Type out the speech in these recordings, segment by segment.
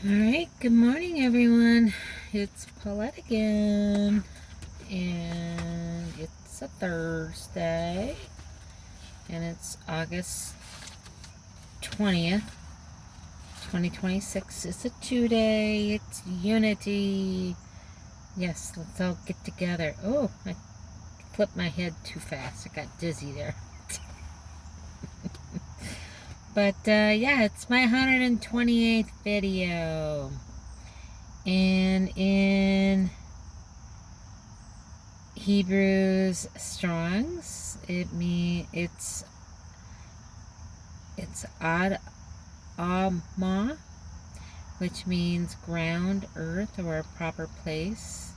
Alright, good morning everyone. It's Paulette again, and it's a Thursday, and it's August 20th, 2026. It's a 2-day, it's Unity. Yes, let's all get together. Oh, I flipped my head too fast. I got dizzy there. But yeah, it's my 128th video. And in Hebrews Strongs, it's Ad Amah, which means ground, earth, or a proper place.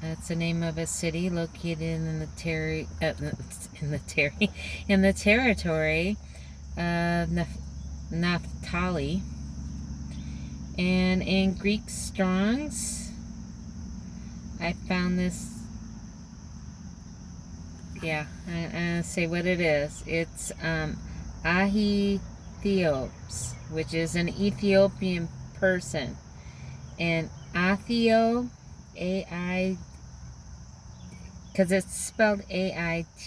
It's the name of a city located in the territory of Naphtali. And in Greek Strongs, I found this. Yeah, I say what it is. It's Ahitheopes, which is an Ethiopian person. And Athio, A-I, because it's spelled A-I-T-H-I-O-P-S.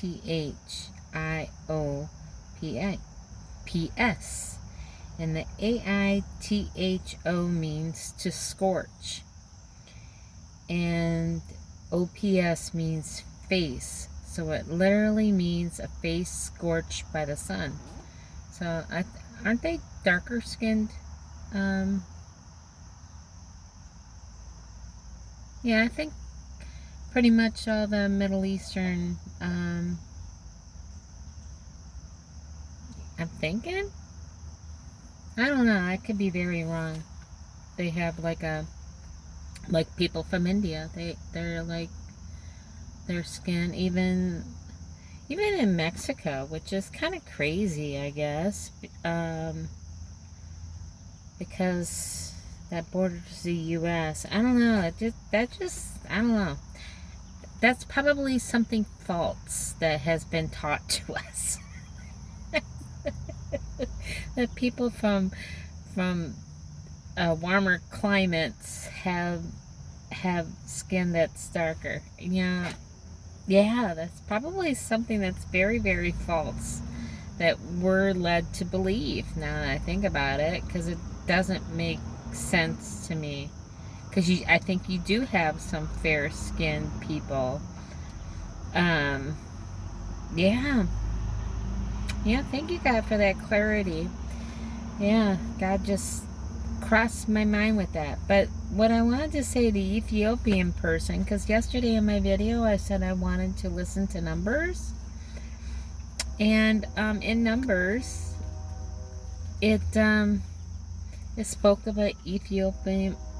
And the A-I-T-H-O means to scorch. And O-P-S means face. So it literally means a face scorched by the sun. So aren't they darker skinned? Yeah, I think pretty much all the Middle Eastern, I'm thinking? I don't know, I could be very wrong. They have like people from India, they're like, their skin, even in Mexico, which is kind of crazy, I guess, because that borders the U.S. I don't know, I don't know. That's probably something false that has been taught to us. That people from warmer climates have skin that's darker. Yeah, that's probably something that's very, very false that we're led to believe now that I think about it, because it doesn't make sense to me. Because I think you do have some fair-skinned people. Yeah. Yeah, thank you, God, for that clarity. Yeah, God just crossed my mind with that. But what I wanted to say, the Ethiopian person, because yesterday in my video I said I wanted to listen to Numbers. And in Numbers, it spoke of an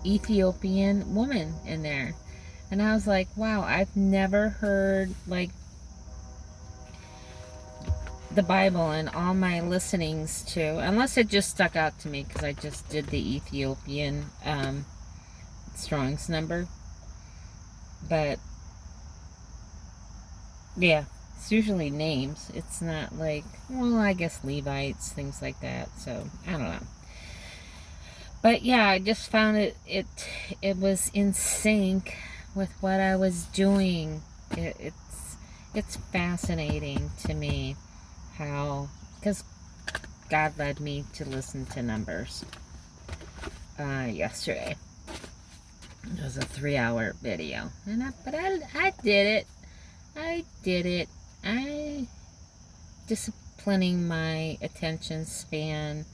Ethiopian woman in there. And I was like, wow, I've never heard like the Bible in all my listenings to, unless it just stuck out to me because I just did the Ethiopian Strong's number. But yeah, it's usually names. It's not like, well, I guess Levites, things like that. So I don't know. But yeah, I just found it was in sync with what I was doing. It's fascinating to me how, because God led me to listen to Numbers yesterday. It was a 3-hour video, and I did it. I did it. I disciplining my attention span,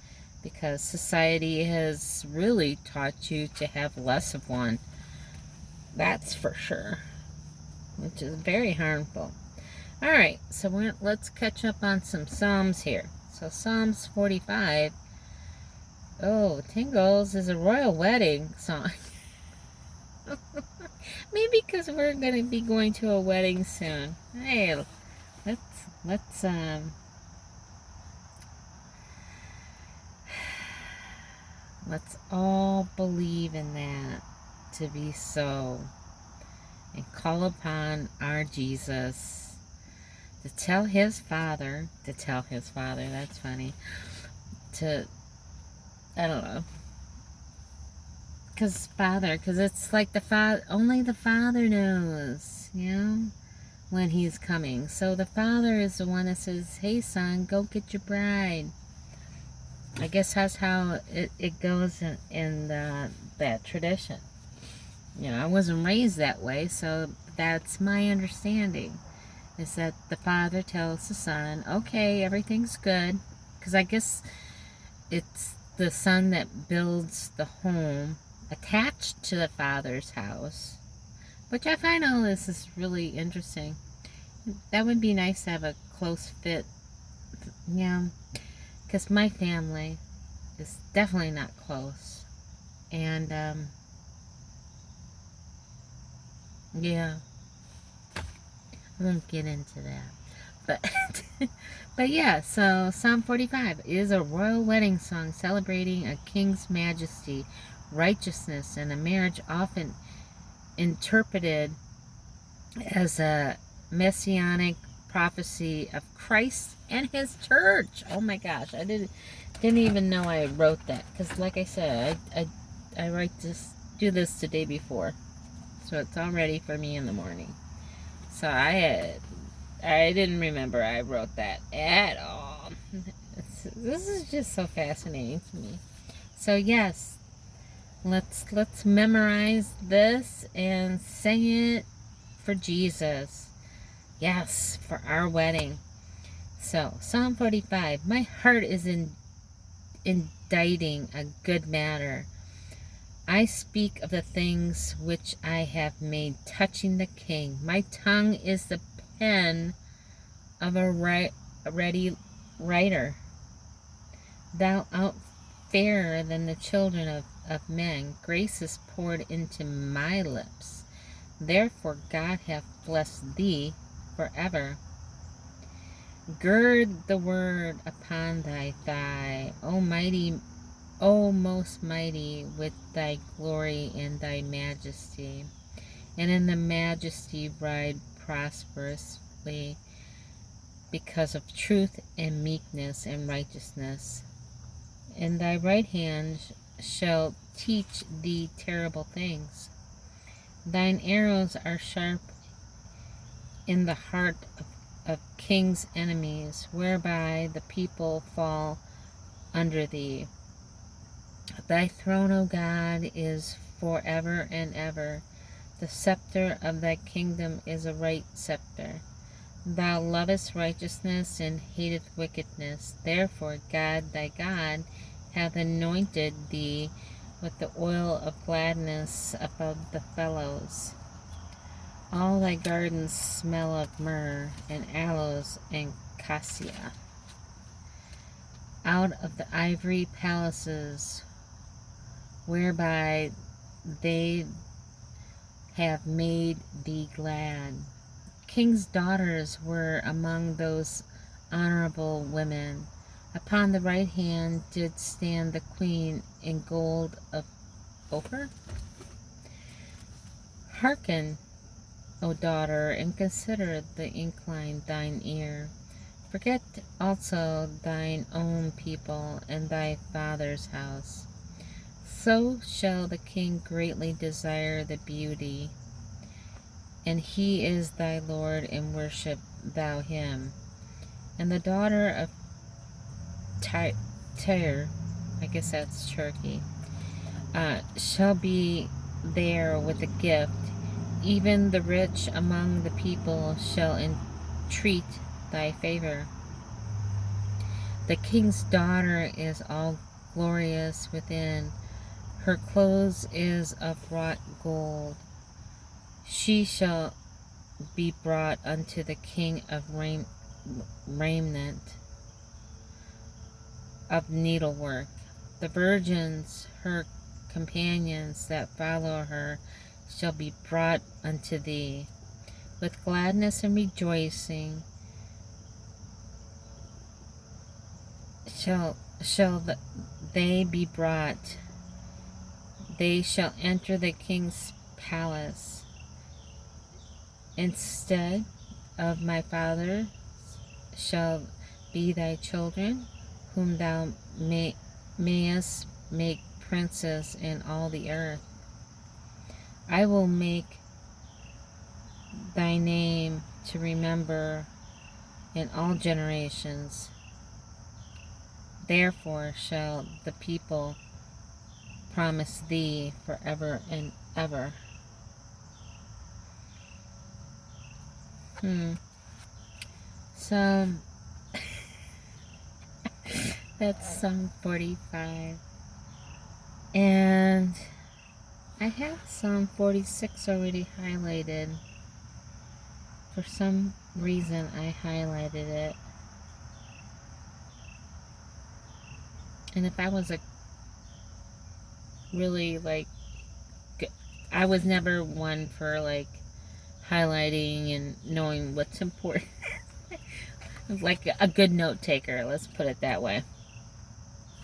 because society has really taught you to have less of one. That's for sure, which is very harmful. Alright, so let's catch up on some Psalms here. So Psalms 45. Oh, Tingles is a royal wedding song. Maybe because we're going to be going to a wedding soon. Hey, let's let's all believe in that to be so, and call upon our Jesus to tell his Father, that's funny, to, I don't know, Because it's like only the Father knows, when he's coming. So the Father is the one that says, hey son, go get your bride. I guess that's how it goes in that tradition. I wasn't raised that way, so that's my understanding. Is that the Father tells the Son, okay, everything's good. Because I guess it's the Son that builds the home attached to the Father's house. Which I find all this is really interesting. That would be nice to have a close fit. Because my family is definitely not close. And, yeah. I won't get into that. But, but yeah, so Psalm 45 is a royal wedding song celebrating a king's majesty, righteousness, and a marriage often interpreted as a messianic prophecy of Christ and his church. Oh my gosh, I didn't even know I wrote that, because like I said, I do this the day before, so it's all ready for me in the morning. So I didn't remember I wrote that at all. This is just so fascinating to me. So yes, let's memorize this and sing it for Jesus. Yes, for our wedding. So Psalm 45. My heart is inditing a good matter. I speak of the things which I have made touching the king. My tongue is the pen of a ready writer. Thou art fairer than the children of men. Grace is poured into my lips. Therefore God hath blessed thee forever. Gird the word upon thy thigh, O most mighty, with thy glory and thy majesty. And in the majesty ride prosperously, because of truth and meekness and righteousness. And thy right hand shall teach thee terrible things. Thine arrows are sharp in the heart of kings' enemies, whereby the people fall under thee. Thy throne, O God, is forever and ever. The scepter of thy kingdom is a right scepter. Thou lovest righteousness and hateth wickedness. Therefore God thy God hath anointed thee with the oil of gladness above the fellows. All thy gardens smell of myrrh and aloes and cassia. Out of the ivory palaces whereby they have made thee glad. King's daughters were among those honorable women. Upon the right hand did stand the queen in gold of Ophir. Hearken, O daughter, and consider the incline thine ear. Forget also thine own people and thy father's house. So shall the king greatly desire the beauty, and he is thy Lord, and worship thou him. And the daughter of Tyre, I guess that's Turkey, shall be there with a gift. Even the rich among the people shall entreat thy favor. The king's daughter is all glorious within. Her clothes is of wrought gold. She shall be brought unto the king of raiment of needlework. The virgins, her companions that follow her, shall be brought unto thee. With gladness and rejoicing shall they be brought. They shall enter the king's palace. Instead of my father shall be thy children, whom thou mayest make princes in all the earth. I will make thy name to remember in all generations. Therefore shall the people promise thee forever and ever. So that's Psalm 45. And I have Psalm 46 already highlighted. For some reason I highlighted it. And if I was a really I was never one for highlighting and knowing what's important. Like a good note taker, let's put it that way.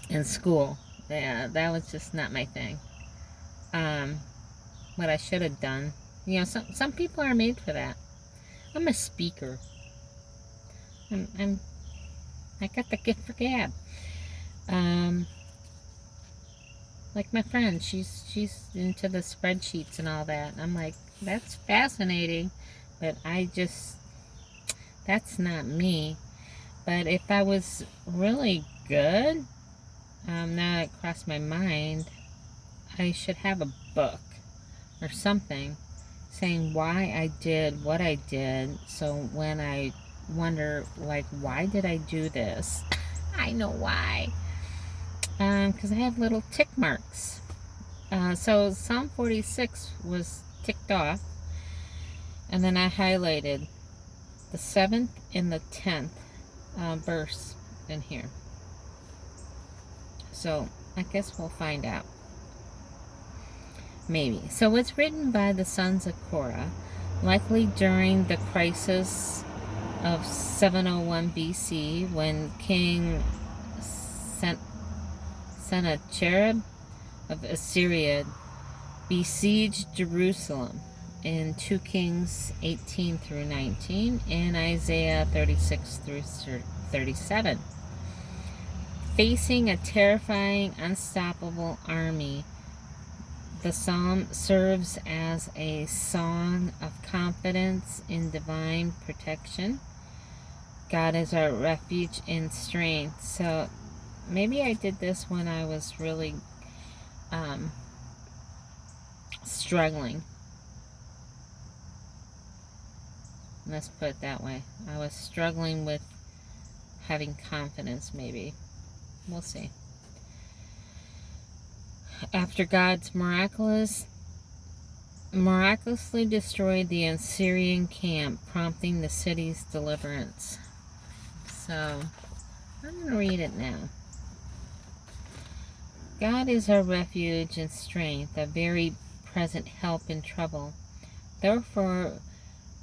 In school, yeah, that was just not my thing. What I should have done, some people are made for that. I'm a speaker. I got the gift for gab. Like my friend, she's into the spreadsheets and all that. I'm like, that's fascinating, but that's not me. But if I was really good, now it crossed my mind, I should have a book or something saying why I did what I did, so when I wonder, why did I do this? I know why. Because I have little tick marks. So Psalm 46 was ticked off, and then I highlighted the 7th and the 10th verse in here. So I guess we'll find out. Maybe. So it's written by the sons of Korah, likely during the crisis of 701 BC when King Sennacherib of Assyria besieged Jerusalem in 2 Kings 18 through 19 and Isaiah 36 through 37. Facing a terrifying, unstoppable army, the psalm serves as a song of confidence in divine protection. God is our refuge and strength. So maybe I did this when I was really struggling. Let's put it that way. I was struggling with having confidence, maybe. We'll see. After God's miraculously destroyed the Assyrian camp, prompting the city's deliverance. So, I'm going to read it now. God is our refuge and strength, a very present help in trouble. Therefore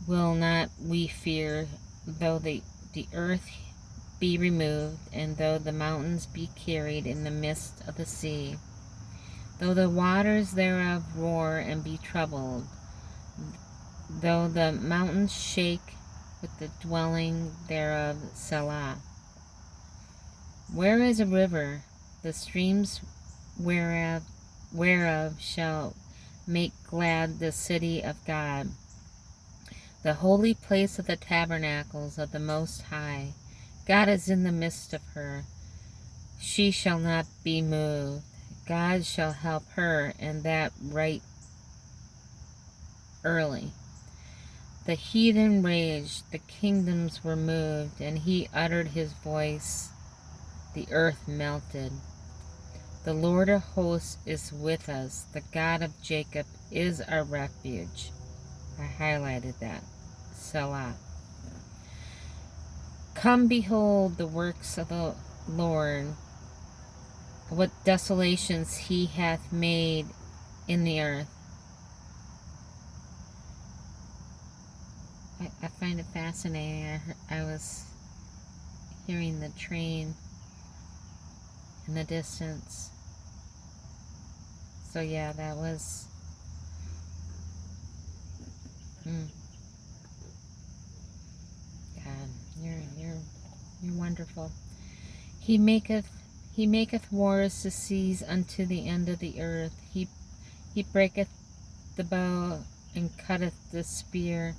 will not we fear, though the earth be removed, and though the mountains be carried in the midst of the sea, though the waters thereof roar and be troubled, though the mountains shake with the dwelling thereof, Selah. Where is a river, the streams whereof shall make glad the city of God, the holy place of the tabernacles of the Most High. God is in the midst of her. She shall not be moved. God shall help her, and that right early. The heathen raged, the kingdoms were moved, and he uttered his voice. The earth melted. The Lord of hosts is with us. The God of Jacob is our refuge. I highlighted that. Selah. Come behold the works of the Lord, what desolations he hath made in the earth. I find it fascinating. I was hearing the train in the distance. So yeah, that was God, you're wonderful. He He maketh wars to cease unto the end of the earth. He breaketh the bow and cutteth the spear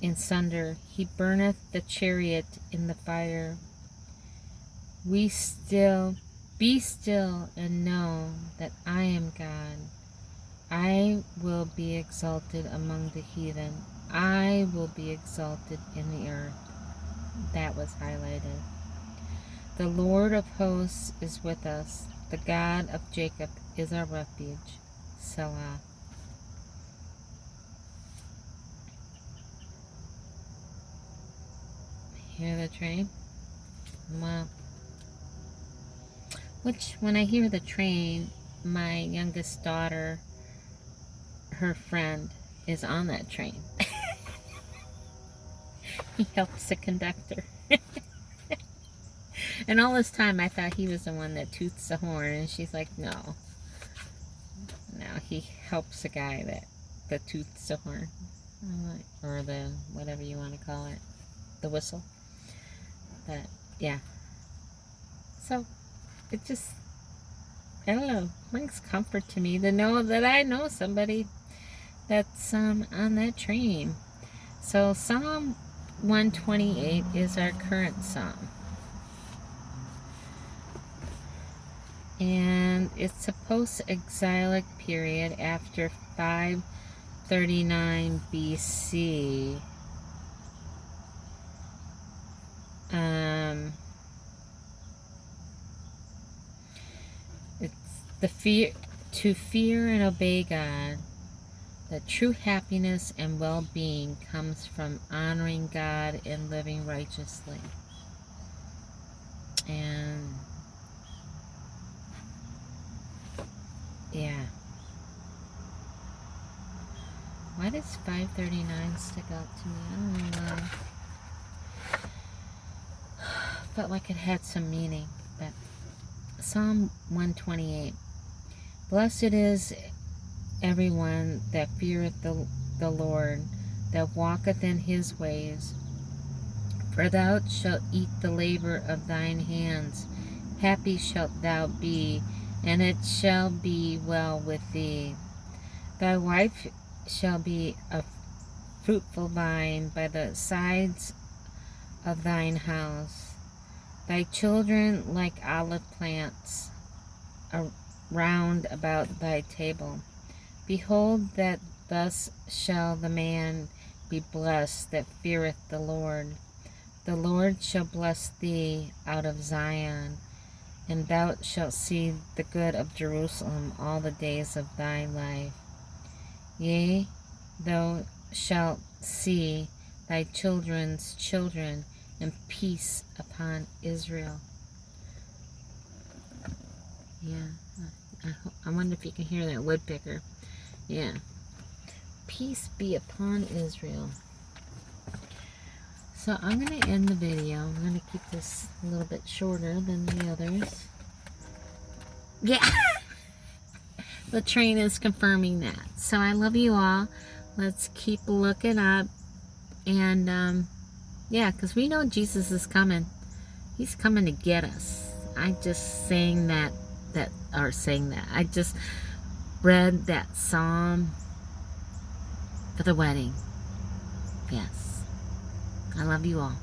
in sunder. He burneth the chariot in the fire. Be still and know that I am God. I will be exalted among the heathen. I will be exalted in the earth. That was highlighted. The Lord of hosts is with us. The God of Jacob is our refuge. Selah. Hear the train? Well, which, when I hear the train, my youngest daughter, her friend, is on that train. He helps the conductor. And all this time I thought he was the one that toots the horn, and she's like, no, he helps the guy that toots the horn. I'm like, or the, whatever you want to call it, the whistle. But yeah, so it just, I don't know, brings comfort to me to know that I know somebody that's on that train. So Psalm 128 is our current psalm. And it's a post-exilic period after 539 BC. It's to fear and obey God. That true happiness and well-being comes from honoring God and living righteously. And yeah. Why does 539 stick out to me? I don't know why. Felt like it had some meaning. But Psalm 128. Blessed is everyone that feareth the Lord, that walketh in his ways. For thou shalt eat the labor of thine hands. Happy shalt thou be, and it shall be well with thee. Thy wife shall be a fruitful vine by the sides of thine house. Thy children like olive plants round about thy table. Behold, that thus shall the man be blessed that feareth the Lord. The Lord shall bless thee out of Zion, and thou shalt see the good of Jerusalem all the days of thy life. Yea, thou shalt see thy children's children, and peace upon Israel. Yeah, I wonder if you can hear that woodpecker. Yeah. Peace be upon Israel. So I'm going to end the video. I'm going to keep this a little bit shorter than the others. Yeah. The train is confirming that. So I love you all. Let's keep looking up. And, yeah, because we know Jesus is coming. He's coming to get us. I just sang that. I just read that psalm for the wedding. Yes. I love you all.